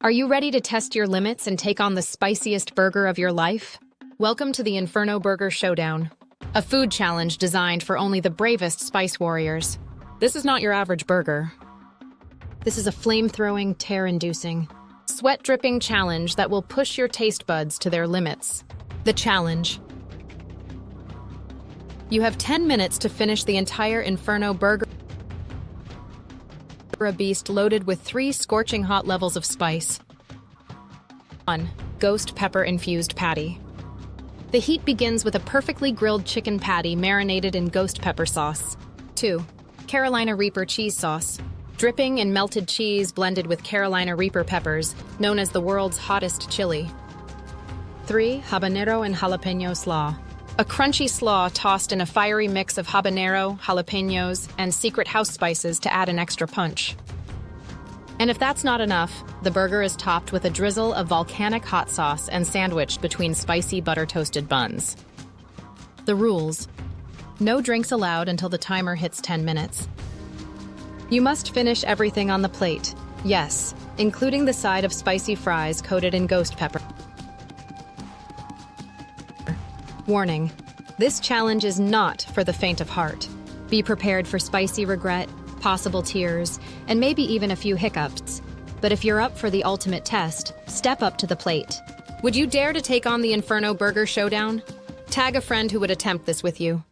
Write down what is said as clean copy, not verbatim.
Are you ready to test your limits and take on the spiciest burger of your life? Welcome to the Inferno Burger Showdown, a food challenge designed for only the bravest spice warriors. This is not your average burger. This is a flame-throwing, tear-inducing, sweat-dripping challenge that will push your taste buds to their limits. The challenge. You have 10 minutes to finish the entire Inferno Burger, a beast loaded with 3 scorching hot levels of spice. 1. Ghost pepper-infused patty. The heat begins with a perfectly grilled chicken patty marinated in ghost pepper sauce. 2. Carolina Reaper cheese sauce. Dripping in melted cheese blended with Carolina Reaper peppers, known as the world's hottest chili. 3. Habanero and Jalapeño Slaw. A crunchy slaw tossed in a fiery mix of habanero, jalapeños, and secret house spices to add an extra punch. And if that's not enough, the burger is topped with a drizzle of volcanic hot sauce and sandwiched between spicy butter-toasted buns. The rules: no drinks allowed until the timer hits 10 minutes. You must finish everything on the plate, yes, including the side of spicy fries coated in ghost pepper. Warning: this challenge is not for the faint of heart. Be prepared for spicy regret, possible tears, and maybe even a few hiccups. But if you're up for the ultimate test, step up to the plate. Would you dare to take on the Inferno Burger Showdown? Tag a friend who would attempt this with you.